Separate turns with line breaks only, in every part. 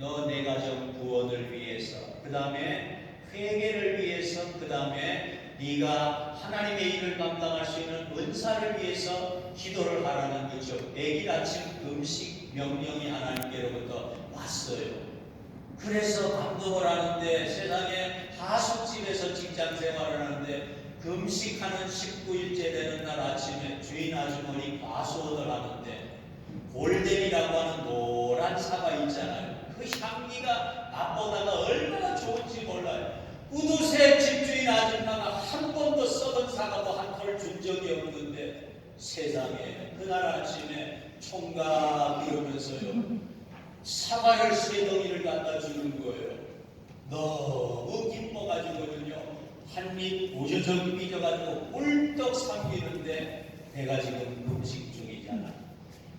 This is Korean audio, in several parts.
너 내 가정 구원을 위해서, 그 다음에 회개를 위해서, 그 다음에 네가 하나님의 일을 감당할 수 있는 은사를 위해서 기도를 하라는 거죠. 매일 아침 금식 명령이 하나님께로부터 왔어요. 그래서 감동을 하는데, 세상에 하숙집에서 직장 생활을 하는데 금식하는 19일째 되는 날 아침에 주인 아주머니 가수원을 하는데 골덴이라고 하는 노란 사과 있잖아요. 그 향기가 맛보다가 얼마나 좋은지 몰라요. 우두새 집주인 아줌마가 한 번도 썩은 사과도 한 톨 준 적이 없는데 세상에 그날 아침에 총각 이러면서요 사과를 3덩이를 갖다 주는 거예요. 너무 기뻐가지고는요 한입 우저적 삐져가지고 꿀떡 삼키는데 내가 지금 금식 중이잖아.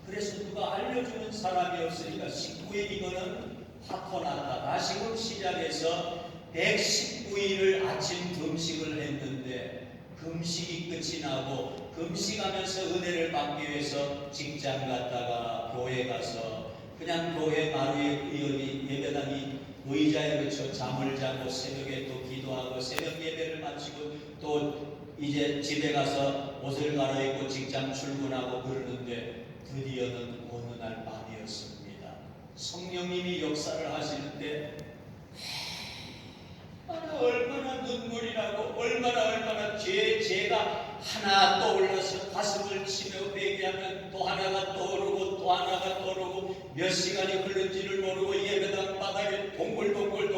그래서 누가 알려주는 사람이 없으니까 19일 이거는 파토났다. 다시금 시작해서 119일을 아침 금식을 했는데 금식이 끝이 나고 금식하면서 은혜를 받기 위해서 직장 갔다가 교회 가서 그냥 교회 마루에 예배당이 의자에 그쳐 잠을 자고 새벽에 또 기도하고 새벽 예배를 마치고 또 이제 집에 가서 옷을 갈아입고 직장 출근하고 그러는데 드디어는 어느 날 밤이었습니다. 성령님이 역사를 하시는데 얼마나 눈물이 나고 얼마나 죄가 하나 떠올라서 가슴을 치며 회개하면 또 하나가 떠오르고 또 하나가 떠오르고 몇 시간이 흐른지를 모르고 예배당 바닥에 동글동글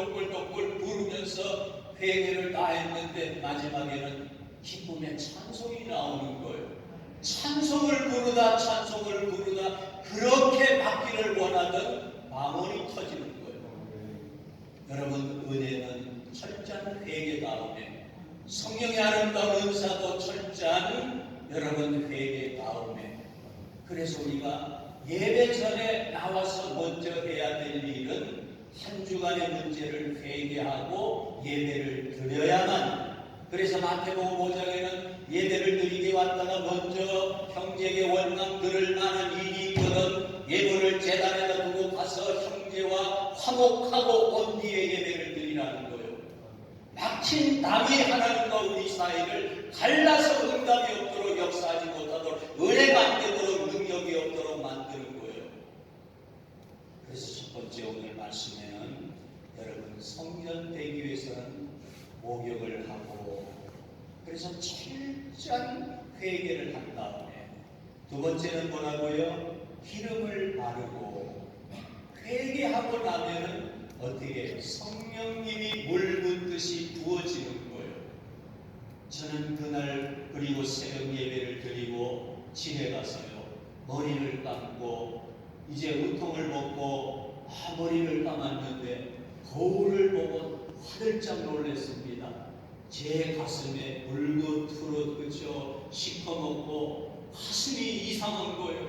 부르면서 회개를 다 했는데 마지막에는 기쁨의 찬송이 나오는 거예요. 찬송을 부르다 그렇게 받기를 원하던 마음이 터지는 거예요. 여러분, 은혜는 철저한 회개 다음에, 성령의 아름다운 은사도 철저한 여러분 회개 다음에, 그래서 우리가 예배 전에 나와서 먼저 해야 될 일은 한 주간의 문제를 회개하고 예배를 드려야만. 그래서 마태복음 5장에는 예배를 드리게 왔다가 먼저 형제에게 원망 들을 만한 일이 있거든 예물을 제단에다 두고 가서 형제와 화목하고 온 뒤에 예배를 드리라는 거예요. 막힌 담이 하나님과 우리 사이를 갈라서 응답이 없도록 역사하지 못하도록 은혜가 안 되도록 능력이 없도록 만드는 거예요. 그래서 첫 번째 오늘 말씀에는 여러분 성전되기 위해서는 목욕을 하고 그래서 철저한 회개를 한 다음에 두 번째는 뭐라고요? 기름을 바르고 회개하고 나면은 어떻게 성령님이 물 붓듯이 부어지는 거예요. 저는 그날 그리고 새벽 예배를 드리고 집에 가서요 머리를 감고 이제 우통을 벗고 머리를 감았는데 거울을 보고 화들짝 놀랐습니다. 제 가슴에 울긋후긋 그쵸 시커멓고 가슴이 이상한 거예요.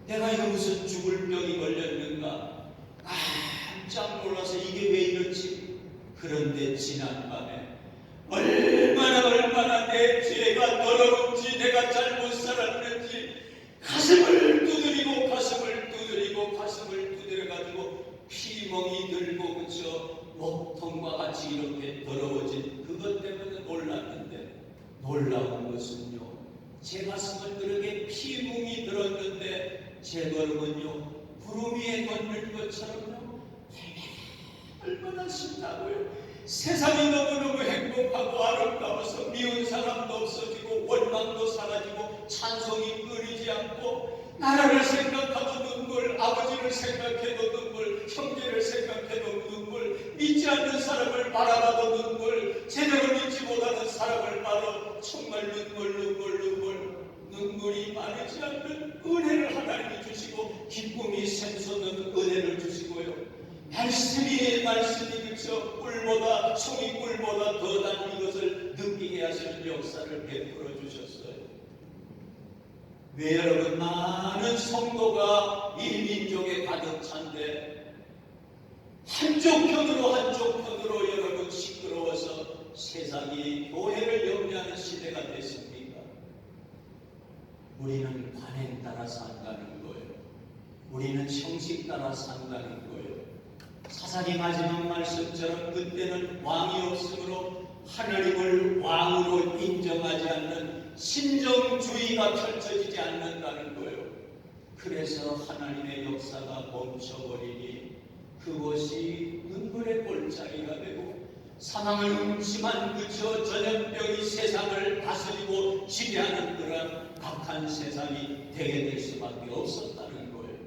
내가 이거 무슨 죽을 병이 걸렸는가 깜짝 놀라서 이게 왜 이렇지? 그런데 지난밤에 얼마나 내 죄가 더러운지 내가 잘못 살았는지 가슴을 두드려가지고 피멍이 들고 그쵸 목통과 같이 이렇게 더러워진 그것 때문에 놀랐는데 놀라운 것은요 제 가슴은 그렇게 피멍이 들었는데 제 걸음은요 구름 위에 걷는 것처럼요 얼마나 신나고요. 세상이 너무너무 행복하고 아름다워서 미운 사람도 없어지고 원망도 사라지고 찬송이 끊이지 않고 나라를 생각하도 눈물, 아버지를 생각해도 눈물, 형제를 생각해도 눈물, 믿지 않는 사람을 바라봐도 눈물, 제대로 믿지 못하는 사람을 바라 정말 눈물이 마르지 않는 은혜를 하나님이 주시고 기쁨이 샘솟는 은혜를 주시고요. 말씀이 그쵸 꿀보다 송이꿀보다 더 단 이것을 느끼게 하시는 역사를 베풀어 주셨어요. 왜 여러분 많은 성도가 이 민족에 가득 찬데 한쪽 편으로 여러분 시끄러워서 세상이 교회를 염려하는 시대가 됐습니까? 우리는 관행 따라 산다는 거예요. 우리는 형식 따라 산다는 거예요. 사사기 마지막 말씀처럼 그때는 왕이 없으므로 하나님을 왕으로 인정하지 않는 신정주의가 펼쳐지지 않는다는 거예요. 그래서 하나님의 역사가 멈춰버리니 그것이 눈물의 골짜기가 되고 사망을 음침한 그저 전염병이 세상을 다스리고 지배하는 그런 악한 세상이 되게 될 수밖에 없었다는 거예요.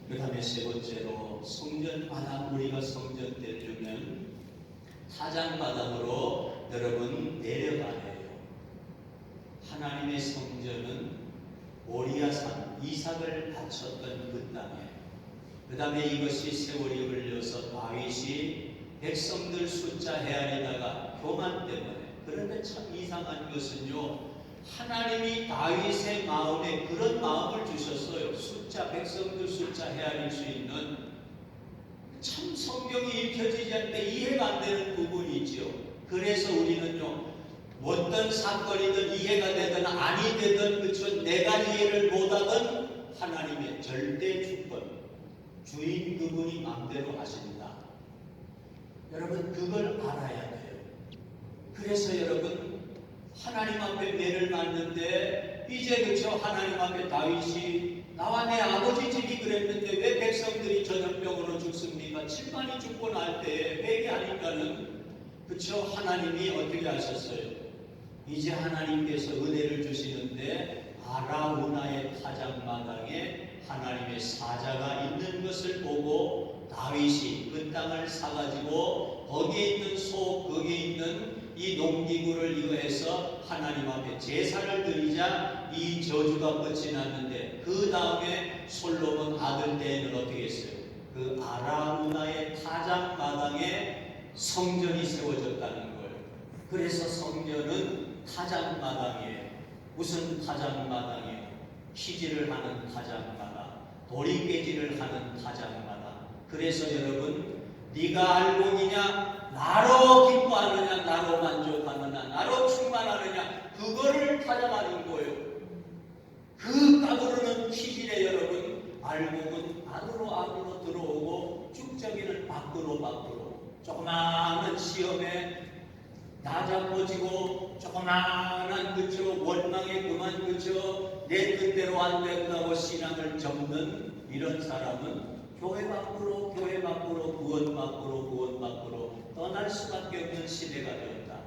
그 다음에 세 번째로 성전마당, 우리가 성전 되려면 타작마당으로 여러분 내려가야 해요. 하나님의 성전은 모리아산 이삭을 바쳤던 그 땅에, 그 다음에 이것이 세월이 흘려서 다윗이 백성들 숫자 헤아리다가 교만 때문에, 그런데 참 이상한 것은요, 하나님이 다윗의 마음에 그런 마음을 주셨어요. 백성들 숫자 헤아릴 수 있는, 참 성경이 읽혀지지 않을 때 이해가 안 되는 부분이 있죠. 그래서 우리는요, 어떤 사건이든 이해가 되든 아니 되든 그쵸, 내가 이해를 못하든 하나님의 절대 주권, 주인 그분이 마음대로 하신다. 여러분 그걸 알아야 돼요. 그래서 여러분 하나님 앞에 매를 맞는데 이제 그쵸, 하나님 앞에 다윗이 나와 내 아버지 집이 그랬는데 왜 백성들이 전염병으로 죽습니까? 7만이 죽고 날 때에 회개하니까는 그쵸, 하나님이 어떻게 하셨어요? 이제 하나님께서 은혜를 주시는데 아라우나의 타작마당에 하나님의 사자가 있는 것을 보고 다윗이 그 땅을 사가지고 거기에 있는 소, 거기에 있는 이 농기구를 이거 해서 하나님 앞에 제사를 드리자 이 저주가 끝이 났는데, 그 다음에 솔로몬 아들 때에는 어떻게 했어요? 그 아라우나의 타작마당에 성전이 세워졌다는 거예요. 그래서 성전은 타작마당이에요. 무슨 타작마당이에요? 키질을 하는 타작마당, 도리깨질을 하는 타작마당. 그래서 여러분, 네가 알고니냐? 나로 기뻐하느냐? 나로 만족하느냐? 나로 충만하느냐? 그거를 타작하는 거예요. 그 까부르는 키질에 여러분, 알곡은 안으로 들어오고 쭉저기는 밖으로 조그마한 시험에 나잡아지고 조그마한 그저 원망에 그만 그저 내 뜻대로 안 된다고 신앙을 접는 이런 사람은 교회 밖으로 구원 밖으로 떠날 수밖에 없는 시대가 되었다.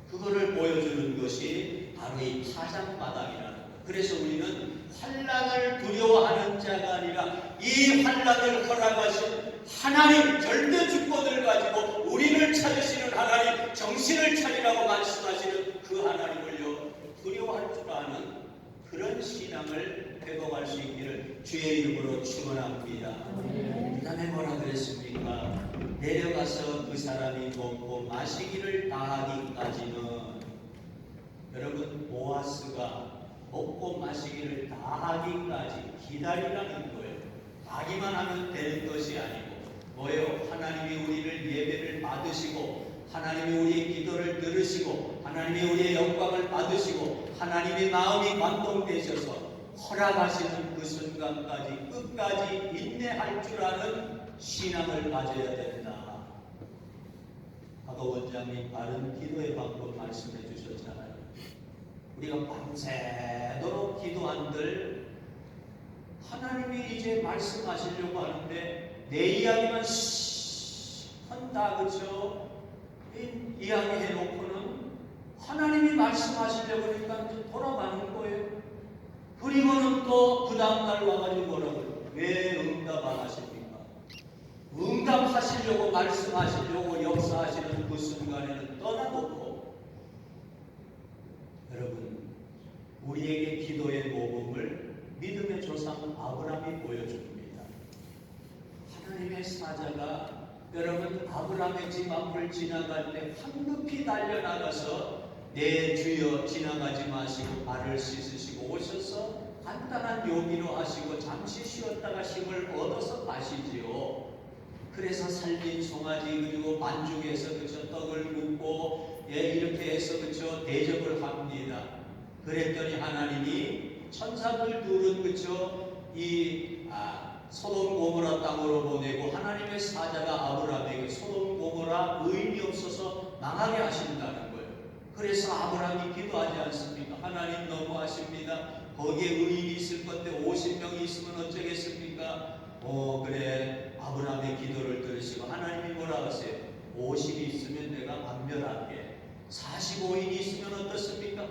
그거를 보여주는 것이 바로 이 타작마당이라는 거예요. 그래서 우리는 환난을 두려워하는 자가 아니라 이 환난을 허락하신 하나님 절대 주권을 가지고 우리를 찾으시는 하나님, 정신을 차리라고 말씀하시는 그 하나님을요 두려워할 줄 아는 그런 신앙을 회복할 수 있기를 주의 이름으로 축원합니다. 그 다음에 뭐라 그랬습니까? 내려가서 그 사람이 먹고 마시기를 다하기까지는, 여러분 보아스가 먹고 마시기를 다하기까지 기다리라는 거예요. 하기만 하면 되는 것이 아니고 뭐예요? 하나님이 우리를 예배를 받으시고 하나님이 우리의 기도를 들으시고 하나님이 우리의 영광을 받으시고 하나님의 마음이 감동되셔서 허락하시는 그 순간까지 끝까지 인내할 줄 아는 신앙을 가져야 된다. 아까 원장님 바른 기도의 방법 말씀해 주셨잖아요. 우리가 밤새도록 기도한들 하나님이 이제 말씀하시려고 하는데 내 이야기만 한다 그죠? 이야기 해놓고는 하나님이 말씀하시려고 하니까 이제 돌아가는 거예요. 그리고는 또 그 다음날 와가지고 뭐라고요? 왜 응답 안 하십니까? 응답하시려고 말씀하시려고 역사하시는 그 순간에는 떠나놓고, 여러분 우리에게 기도의 모범을 믿음의 조상 아브라함이 보여줍니다. 하나님의 사자가 여러분 아브라함의 집 앞을 지나갈 때 황급히 달려나가서 내 주여 지나가지 마시고 발을 씻으시고 오셔서 간단한 요기로 하시고 잠시 쉬었다가 힘을 얻어서 가시지요. 그래서 살린 송아지 그리고 반죽해서 그저 떡을 굽고 이렇게 해서 그저 대접을 합니다. 그랬더니 하나님이 천사들 둘은 그저 이 소돔 고모라 땅으로 보내고 하나님의 사자가 아브라함에게 소돔 고모라 의인이 없어서 망하게 하신다는 거예요. 그래서 아브라함이 기도하지 않습니까? 하나님 너무하십니다. 거기에 의인이 있을 건데 50명이 있으면 어쩌겠습니까? 그래. 아브라함의 기도를 들으시고 하나님이 뭐라 하세요? 50이 있으면 내가 안멸할게. 45인이 있으면 어떻습니까?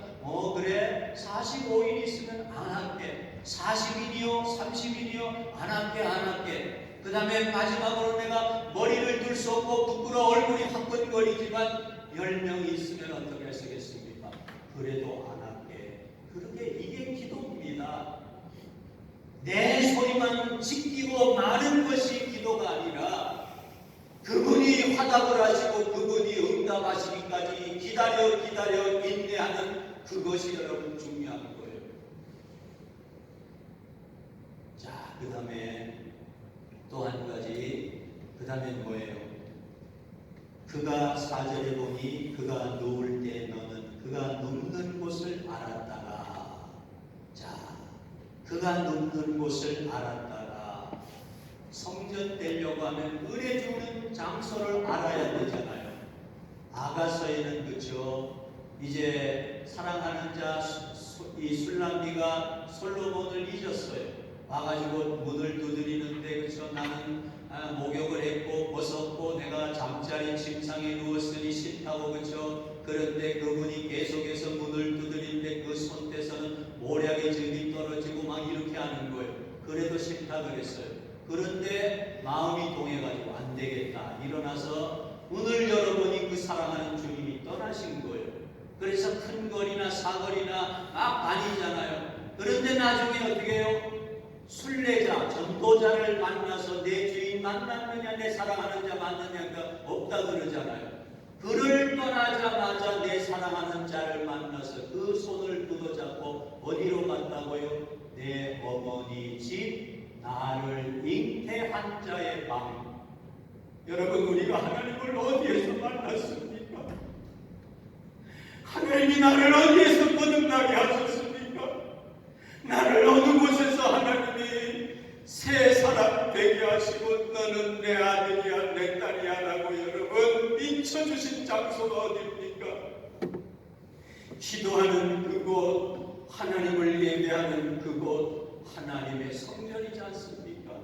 그래. 45인이 있으면 안 할게. 40인이요 30인이요 안 할게 안 할게. 그 다음에 마지막으로 내가 머리를 들 수 없고 부끄러워 얼굴이 화끈거리지만 10명이 있으면 어떻게 하시겠습니까? 그래도 안 할게. 그렇게 이게 기도입니다. 내 소리만 지키고 마는 것이 기도가 아니라 그분이 화답을 하시고 그분이 응답하시기까지 기다려 인내하는 그것이 여러분 중요한 거예요. 자, 그 다음에 또 한 가지, 그 다음에 뭐예요? 그가 4절에 보니 그가 누울 때 너는 그가 눕는 곳을 알았다가, 자, 그가 눕는 곳을 알았다가, 성전 되려고 하면 은혜 주는 장소를 알아야 되잖아요. 아가서에는 그죠. 이제 사랑하는 자 이 술람비가 솔로몬을 잊었어요. 와가지고 문을 두드리는데 그죠. 나는 목욕을 했고 벗었고 내가 잠자리 침상에 누웠으니 싫다고 그죠. 그런데 그분이 계속해서 문을 두드리는데 그 손대서는 모략의 점이 떨어지고 막 이렇게 하는 거예요. 그래도 싫다 그랬어요. 그런데 마음이 동해가지고 안 되겠다. 일어나서 문을 열어보니 그 사랑하는 주님이 떠나신 거예요. 그래서 큰 거리나 사거리나 막 다니잖아요. 그런데 나중에 어떻게 해요? 순례자, 전도자를 만나서 내 주인 만났느냐, 내 사랑하는 자 만났느냐가 없다 그러잖아요. 그를 떠나자마자 내 사랑하는 자를 만나서 그 손을 뜯어잡고 어디로 갔다고요? 내 어머니 집, 나를 잉태한 자의 방. 여러분, 우리가 하나님을 어디에서 만났습니까? 하나님이 나를 어디에서 거듭나게 하셨습니까? 나를 어느 곳에서 하나님이 새 사람 되게 하시고 너는 내 아들이야 내 딸이야 라고 여러분 미쳐주신 장소가 어디입니까? 기도하는 그곳, 하나님을 예배하는 그곳, 하나님의 성전이지 않습니까?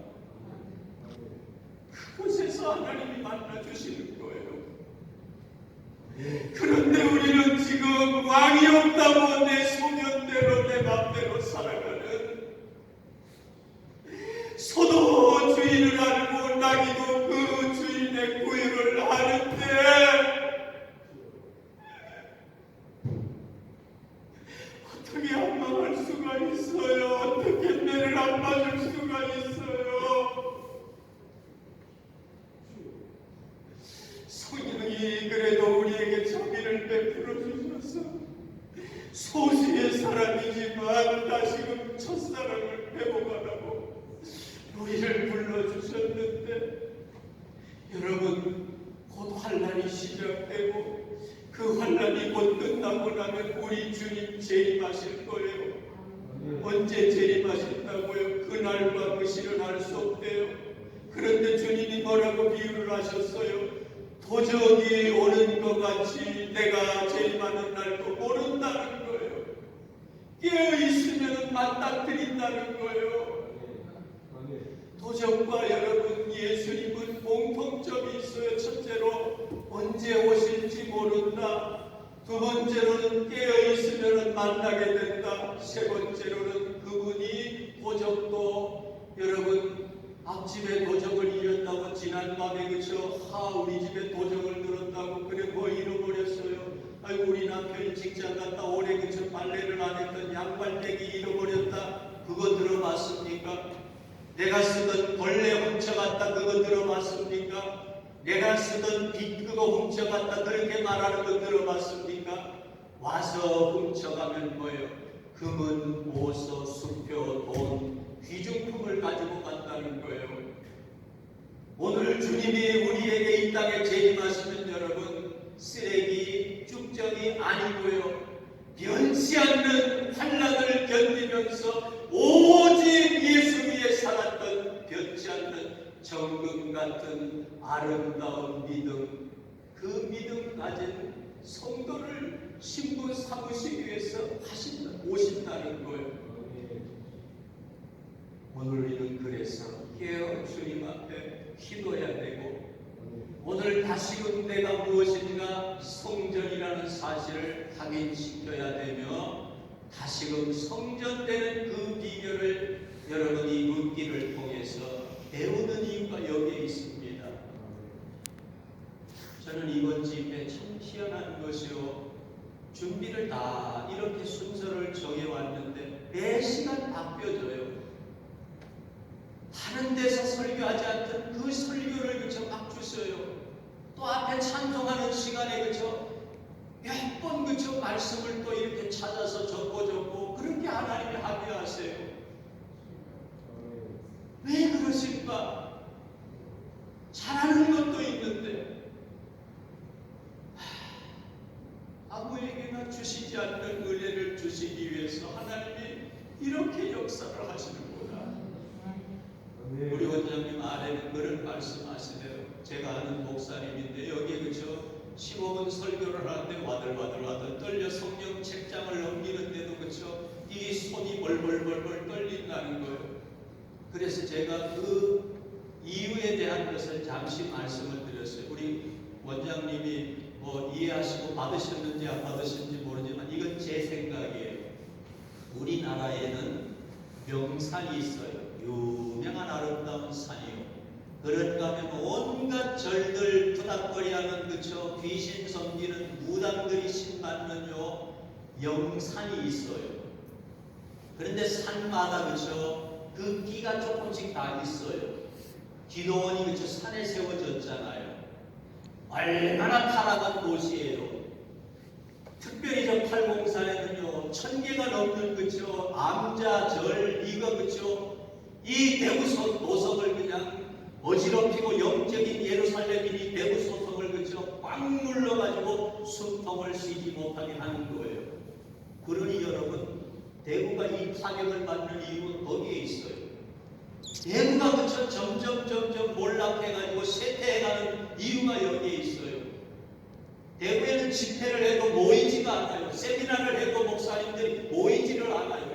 그곳에서 하나님이 만나주시는 거예요. 그런데 우리는 지금 왕이 없다고 내 소견대로 내 맘대로 살아가는, 소도 주인을 알고 나기도 그 주인의 구유를 아는데 어떻게 안 망할 수가 있어요? 어떻게 매를 안 맞을 수가 있어요? 성령이 그래도 우리에게 자비를 베풀어 주셔서 소수의 사람이지만 다시금 첫사랑을 회복하라고 우리를 불러주셨는데, 여러분, 곧 환난이 시작되고 그 환난이 곧 끝나고 나면 우리 주님 재림하실 거예요. 언제 재림하신다고요? 그날과 그 시는 알 수 없대요. 그런데 주님이 뭐라고 비유를 하셨어요? 도적이 오는 것 같이 내가 재림하는 날도 모른다는 거예요. 깨어있으면 맞닥뜨린다는 거예요. 도적과 여러분, 예수님은 공통점이 있어요. 첫째로 언제 오실지 모른다. 두 번째로는 깨어있으면 만나게 된다. 세 번째로는 그분이 도적도 여러분 앞집에 도적을 잃었다고 지난밤에 그쵸? 우리 집에 도적을 들었다고 그래 뭐 잃어버렸어요. 아이고 우리 남편이 직장 갔다 오래 그쵸? 빨래를 안 했던 양발대기 잃어버렸다. 그거 들어봤습니까? 내가 쓰던 벌레 훔쳐갔다. 그거 들어봤습니까? 내가 쓰던 빗 그거 훔쳐갔다. 그렇게 말하는 거 들어봤습니까? 와서 훔쳐가면 뭐예요? 금은, 보석, 수표, 돈, 귀중품을 가지고 간다는 거예요. 오늘 주님이 우리에게 이 땅에 재림하시면 여러분 쓰레기, 쭉정이 아니고요. 변치 않는 환난을 견디면서 오직 예수 위에 살았던
정금 같은 아름다운 믿음, 그 믿음 가진 성도를 신부 삼으시기 위해서 오신다는 거예요. 오늘 우리는 그래서 깨어 주님 앞에 기도해야 되고, 오늘 다시금 내가 무엇인가 성전이라는 사실을 확인시켜야 되며, 다시금 성전되는 그 비결을 여러분이 묻기를 통해서 배우는 이유가 여기에 있습니다. 저는 이번 집회 참 희한한 것이요, 준비를 다 이렇게 순서를 정해왔는데 매 시간 바뀌어져요. 다른 데서 설교하지 않던 그 설교를 그쳐 막 주셔요. 또 앞에 찬송하는 시간에 그쳐 몇 번 그쳐 말씀을 또 이렇게 찾아서 적고 그렇게 하나님이 합의하세요. 왜 그러실까? 잘하는 것도 있는데 아무에게나 주시지 않는 은혜를 주시기 위해서 하나님이 이렇게 역사를 하시는구나. 우리 원장님 아래는 그런 말씀하시네요. 제가 아는 목사님인데 여기에 그쵸 15분 설교를 하는데 와들와들 떨려 성경 책장을 넘기는데도 그쵸 이 손이 벌벌 떨린다는 거예요. 그래서 제가 그 이유에 대한 것을 잠시 말씀을 드렸어요. 우리 원장님이 뭐 이해하시고 받으셨는지 안 받으셨는지 모르지만 이건 제 생각이에요. 우리나라에는 명산이 있어요. 유명한 아름다운 산이요. 그런가 하면 온갖 절들 푸닥거리하는 그쵸 귀신 섬기는 무당들이 신받는요 영산이 있어요. 그런데 산마다 그쵸 그 끼가 조금씩 다 있어요. 기도원이 그쵸 산에 세워졌잖아요. 얼마나 타락한 곳이에요. 특별히 저 팔공산에는요 1000개가 넘는 그쵸 암자절 이거 그쵸 이 대구 노석을 그냥 어지럽히고 영적인 예루살렘인이 대구 소석을 그쳐 꽉 눌러가지고 숨통을 쉬지 못하게 하는 거예요. 그러니 여러분 대구가 이 타격을 받는 이유는 거기에 있어요. 대구가 그쳐 점점 몰락해가지고 쇠퇴해가는 이유가 여기에 있어요. 대구에는 집회를 해도 모이지가 않아요. 세미나를 해도 목사님들이 모이지를 않아요.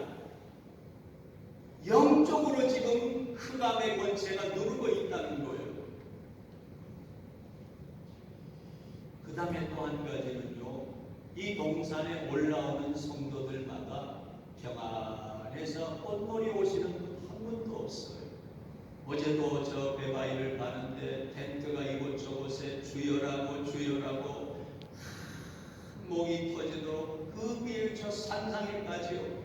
영적으로 지금 흑암의 권세가 누르고 있다는 거예요. 그 다음에 또 한 가지는요, 이 동산에 올라오는 성도들마다 평안해서 꽃놀이 오시는 분 한 분도 없어요. 어제도 저 배바위를 가는데 텐트가 이곳저곳에 주여라고 목이 터지도록 그 위에 저 산상에까지요.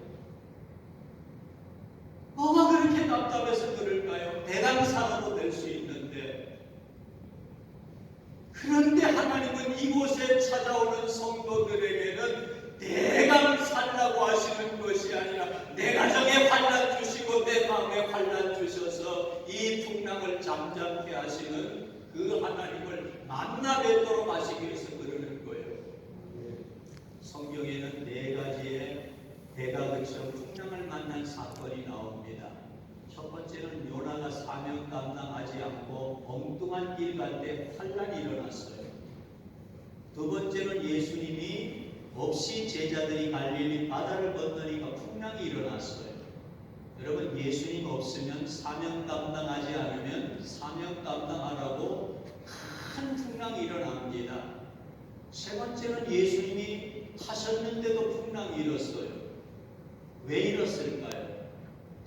뭐가 그렇게 답답해서 그럴까요? 대강사라도 될 수 있는데. 그런데 하나님은 이곳에 찾아오는 성도들에게는 대강살라고 하시는 것이 아니라 내 가정에 환난 주시고 내 마음에 환난 주셔서 이 풍랑을 잠잠케 하시는 그 하나님을 만나 뵙도록 하시기 위해서 그러는 거예요. 성경에는 4가지의 배가 그쳐 풍랑을 만난 사건이 나옵니다. 첫 번째는 요나가 사명 감당하지 않고 엉뚱한 길 갈 때 환란이 일어났어요. 두 번째는 예수님이 없이 제자들이 갈릴리 바다를 건너니까 풍랑이 일어났어요. 여러분 예수님 없으면 사명 감당하지 않으면 사명 감당하라고 큰 풍랑이 일어납니다. 세 번째는 예수님이 타셨는데도 풍랑이 일었어요. 왜 이랬을까요?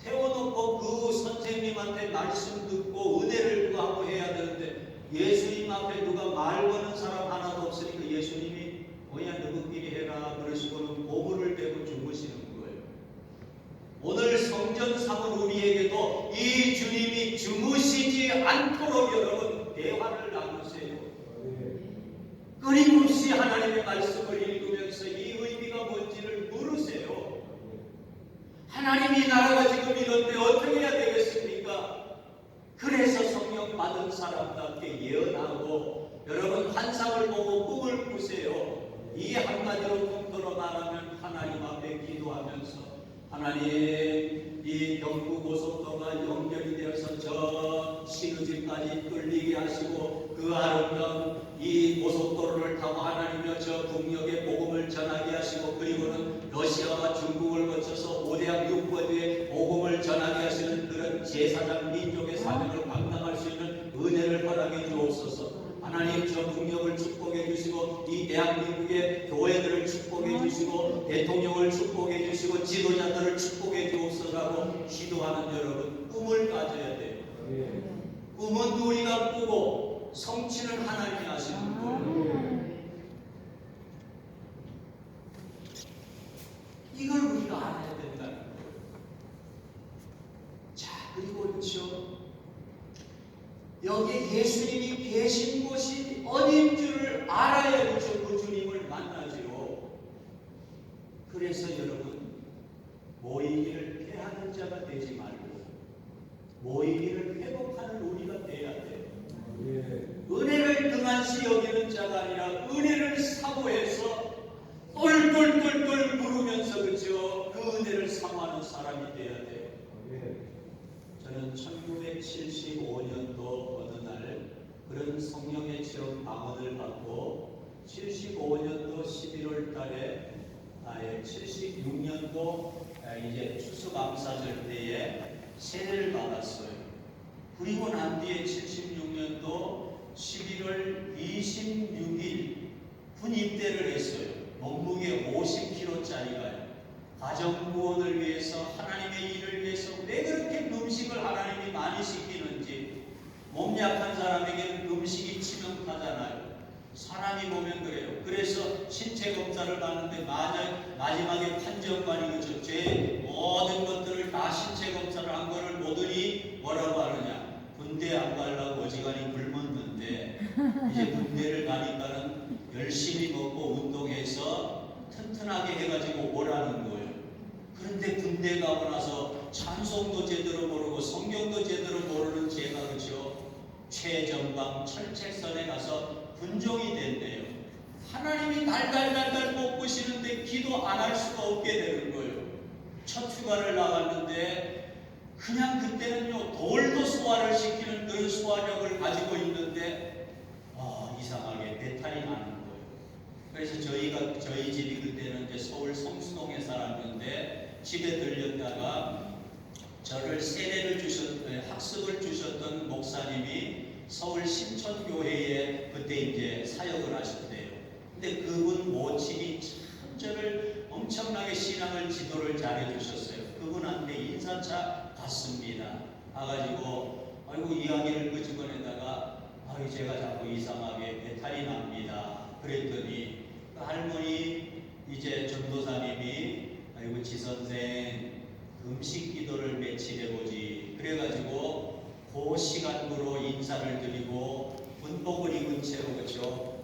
태워놓고 그 선생님한테 말씀 듣고 은혜를 구하고 해야 되는데 예수님 앞에 누가 말 거는 사람 하나도 없으니까 예수님이 뭐야 너희끼리 해라 그러시고는 고물을 대고 주무시는 거예요. 오늘 성전 삼은 우리에게도 이 주님이 주무시지 않도록 여러분 대화를 나누세요. 끊임없이 하나님의 말씀을 읽으면서 이 의미가 뭔지를 물으세요. 하나님이 나라가 지금 이런데 어떻게 해야 되겠습니까? 그래서 성령 받은 사람답게 예언하고 여러분 환상을 보고 꿈을 꾸세요. 이 한마디로 통틀어 말하면 하나님 앞에 기도하면서 하나님 이 경부고속도로가 연결이 되어서 저 신우지까지 끌리게 하시고 그 아름다운 이 고속도로를 타고 하나님이여 저 북녘에 복음을 전하게 하시고 그리고는 러시아와 중국을 거쳐서 5대양 6거지에 복음을 전하게 하시는 그런 제사장 민족의 사명을 감당할 수 있는 은혜를 허락해 주옵소서. 하나님 저 북녘을 축복해 주시고 이 대한민국의 교회들을 축복해 주시고 대통령을 축복해 주시고 지도자들을 축복해 주옵소서라고 기도하는 여러분, 꿈을 가져야 돼요. 꿈은 우리가 꾸고 성취는 하나님이 하시는 거예요. 이걸 우리가 알아야 된다는 거예요. 자, 그리고 그렇죠. 여기 예수님이 계신 곳이 어딘 줄을 알아야 그렇죠. 그 주님을 만나지요. 그래서 여러분, 모이기를 패하는 자가 되지 말고 모이기를 회복하는 우리가 돼야 돼요. 은혜를 등한시 여기는 자가 아니라 은혜를 사모해서 똘똘똘똘 부르면서 그죠? 그 은혜를 사모하는 사람이 돼야 돼요. 저는 1975년도 어느 날 그런 성령의 체험 방언을 받고 75년도 11월 달에 76년도 이제 추수감사절 때에 세례를 받았어요. 그리고 난 뒤에 76년도 11월 26일 군 입대를 했어요. 몸무게 50kg짜리가요. 가정구원을 위해서 하나님의 일을 위해서 왜 그렇게 음식을 하나님이 많이 시키는지. 몸 약한 사람에게는 음식이 치명타잖아요. 사람이 보면 그래요. 그래서 신체 검사를 받는데 마지막에 판정관이 그죠. 제 모든 것들을 다 신체 검사를 한 거를 보더니 뭐라고 하느냐. 군대 안 가려고 어지간히 굶었는데 이제 군대를 가니까는 열심히 먹고 운동해서 튼튼하게 해가지고 오라는 거예요. 그런데 군대 가고 나서 찬송도 제대로 모르고 성경도 제대로 모르는 제가 그죠. 최전방 철책선에 가서 군종이 됐네요. 하나님이 달달달달 볶으시는데 기도 안 할 수가 없게 되는 거예요. 첫 휴가를 나갔는데 그냥 그때는요 돌도 소화를 시키는 그런 소화력을 가지고 있는데 이상하게 배탈이 나는 거예요. 그래서 저희 집이 그때는 이제 서울 성수동에 살았는데 집에 들렸다가 저를 세례를 학습을 주셨던 목사님이 서울 신천교회에 그때 이제 사역을 하셨대요. 근데 그분 모친이 참 저를 엄청나게 신앙을 지도를 잘해 주셨어요. 그분한테 인사차 갔습니다. 가가지고 아이고 이야기를 끄집어내다가 제가 자꾸 이상하게 배탈이 납니다. 그랬더니 그 할머니 이제 전도사님이 아이고 지선생 음식 기도를 며칠 해보지. 그래가지고 그 시간으로 인사를 드리고 군복을 입은 채로 그렇죠.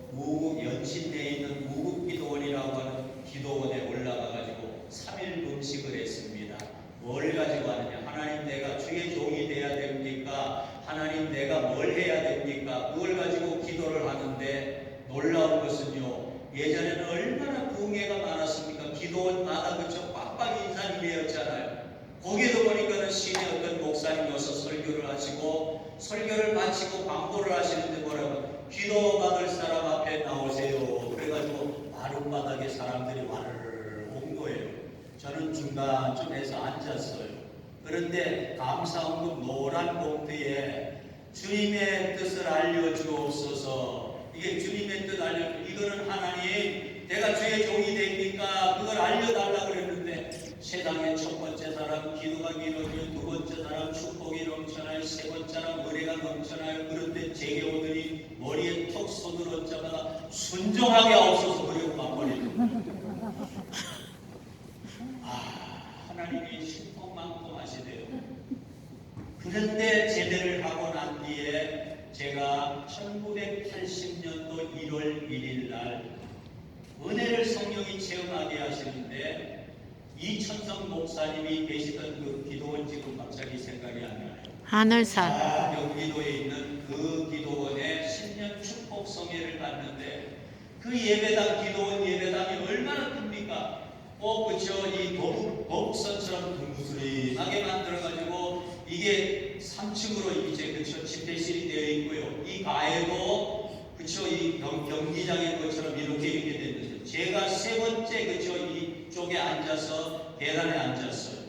연신내에 있는 무국기도원이라고 하는 기도원에 올라가가지고 3일 음식을 했습니다. 뭘 가지고 하느냐. 하나님 내가 주의 종이 돼야 됩니까? 하나님 내가 뭘 해야 됩니까? 그걸 가지고 기도를 하는데 놀라운 것은요. 예전에는 얼마나 부흥회가 많았습니까? 기도원마다 그렇죠. 빡빡이 인사님이었잖아요. 거기에도 보니까는 신의 어떤 목사님이 와서 설교를 하시고 설교를 마치고 광고를 하시는데 뭐라고 기도받을 사람 앞에 나오세요. 그래가지고 마룻바닥에 사람들이 와르르 온 거예요. 저는 중간쯤에서 앉았어요. 그런데 감사헌금 노란 봉투에 주님의 뜻을 알려주옵소서. 이게 주님의 뜻 이거는 하나님 내가 주의 종이 됩니까? 그걸 알려달라 그랬는데 세상의 첫 번째 사람 기도가 길어지고 두 번째 사람 축복이 넘쳐나요. 세 번째 사람 은혜가 넘쳐나요. 그런데 제게 오더니 머리에 톡 손을 얹자마자 순종하게 하옵소서 그러고 막버리는 하나님이 신통만큼 하시대요. 그런데 제대를 하고 난 뒤에 제가 1980년도 1월 1일 날 은혜를 성령이 체험하게 하시는데 이천성 목사님이 계시던 그 기도원 지금 갑자기 생각이 안 나요.
하늘산.
경기도에 있는 그 기도원에 신년 축복 성회를 갔는데 그 예배당 기도원 예배당이 얼마나 큽니까? 그쵸 이 거북선처럼 둥그스름하게 만들어가지고 이게 3층으로 이제 그쵸 집회
그쵸, 이 경기장인 것처럼 이렇게 됐는데, 제가 세 번째 그쵸, 이쪽에 앉아서 계단에 앉았어요.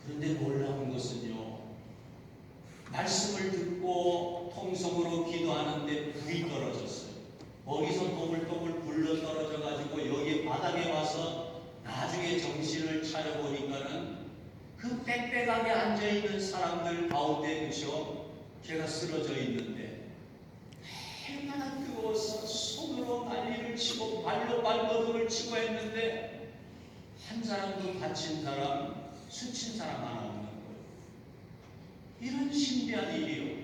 그런데 놀라운 것은요, 말씀을 듣고 통성으로 기도하는데 불이 떨어졌어요. 거기서 또물또물 불러 떨어져 가지고 여기 바닥에 와서 나중에 정신을 차려보니까는 그 빽빽하게 앉아있는 사람들 가운데 그쵸, 제가 쓰러져 있는데 얼마나 뜨거워서 손으로 난리를 치고 발로 발버둥을 치고 했는데 한 사람도 다친 사람, 스친 사람 하나 없는 거예요. 이런 신비한 일이요.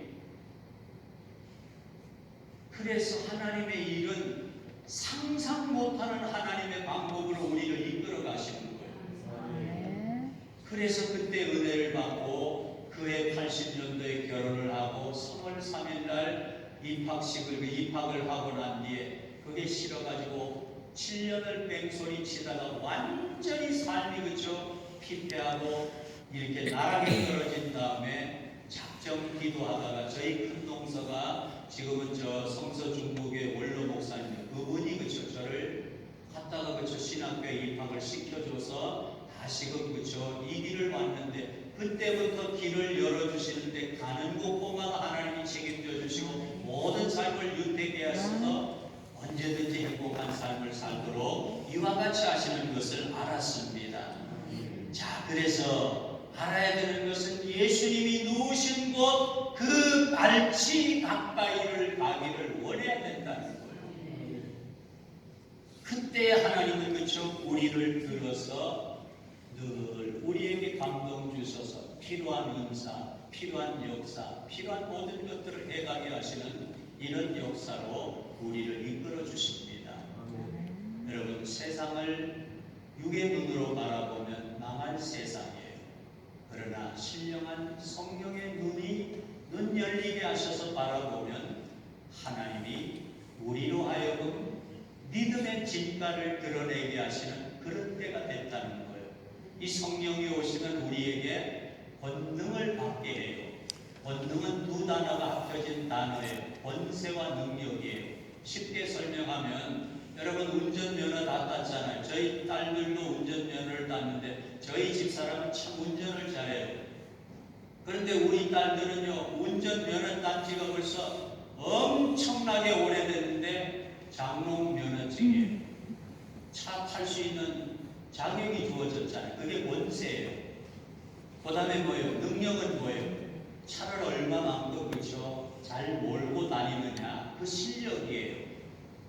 그래서 하나님의 일은 상상 못하는 하나님의 방법으로 우리를 이끌어 가시는 거예요. 그래서 그때 은혜를 받고 그해 80년도에 결혼을 하고 3월 3일날 입학을 하고 난 뒤에 그게 싫어가지고 7년을 뺑소니 치다가 완전히 삶이 그쵸 피폐하고 이렇게 나락에 떨어진 다음에 작정 기도하다가 저희 큰 동서가 지금은 저 성서 중국의 원로 목사님 그분이 그쵸 저를 갔다가 그쵸 신학교에 입학을 시켜줘서 다시금 그쵸 이 길을 왔는데 그때부터 길을 열어주시는데 가는 곳곳마다 하나님이 책임져 주시고 모든 삶을 윤택해 하셔서 언제든지 행복한 삶을 살도록 이와 같이 하시는 것을 알았습니다. 자, 그래서 알아야 되는 것은 예수님이 누우신 곳 그 발치 가까이를 가기를 원해야 된다는 거예요. 그때 하나님은 그쵸 우리를 들어서 늘 우리에게 감동 주셔서 필요한 은사, 필요한 역사, 필요한 모든 것들을 해가게 하시는 이런 역사로 우리를 이끌어 주십니다. 여러분 세상을 육의 눈으로 바라보면 망할 세상이에요. 그러나 신령한 성령의 눈 열리게 하셔서 바라보면 하나님이 우리로 하여금 믿음의 진가를 드러내게 하시는 그런 때가 됐다는 거예요. 이 성령이 오시면 우리에게 권능을 받게 해요. 권능은 두 단어가 합쳐진 단어예요. 권세와 능력이에요. 쉽게 설명하면 여러분 운전면허 다 땄잖아요. 저희 딸들도 운전면허를 땄는데 저희 집사람은 참 운전을 잘해요. 그런데 우리 딸들은요 운전면허 딴 지가 벌써 엄청나게 오래됐는데 장롱면허증이에요. 차 탈 수 있는 자격이 주어졌잖아요. 그게 권세예요. 그 다음에 뭐예요? 능력은 뭐예요? 차를 얼마만큼 그렇죠? 잘 몰고 다니느냐 그 실력이에요.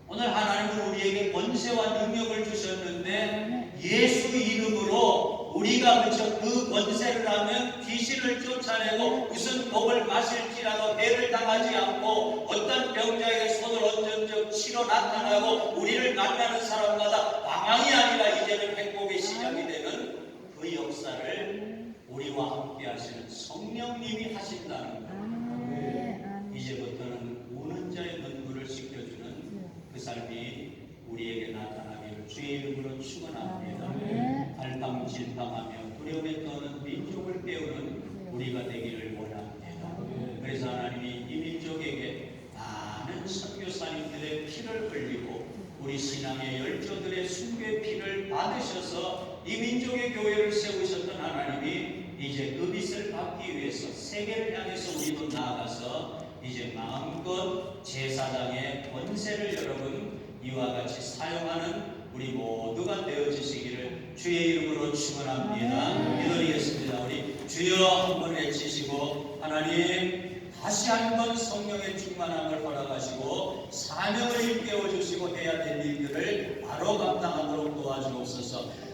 오늘 하나님은 우리에게 권세와 능력을 주셨는데 예수 이름으로 우리가 그쵸 그 권세를 하면 귀신을 쫓아내고 무슨 독을 마실지라도 배를 당하지 않고 어떤 병자에게 손을 얹은 적 치러 나타나고 우리를 만나는 사람마다 방황이 아니라 이제는 행복의 시작이 되는 그 역사를 우리와 함께 하시는 성령님이 하신다는 거예요. 이제부터는 우는 자의 눈물을 씻겨주는 그 삶이 우리에게 나타나기를 주의 이름으로 축원합니다. 갈팡질팡하며 두려움에 떠는 민족을 깨우는 우리가 되기를 원합니다. 그래서 하나님이 이 민족에게 많은 선교사님들의 피를 흘리고 우리 신앙의 열조들의 순교의 피를 받으셔서 이 민족의 교회를 세우셨던 하나님이 이제 그 빛을 받기 위해서 세계를 향해서 우리도 나아가서 이제 마음껏 제사장의 권세를 여러분 이와 같이 사용하는 우리 모두가 되어주시기를 주의 이름으로 축원합니다. 기도드리겠습니다. 우리 주여 한번 외치시고 하나님 다시 한번 성령의 충만함을 허락하시고 사명을 일깨워 주시고 해야 될 일들을 바로 감당하도록 도와주옵소서.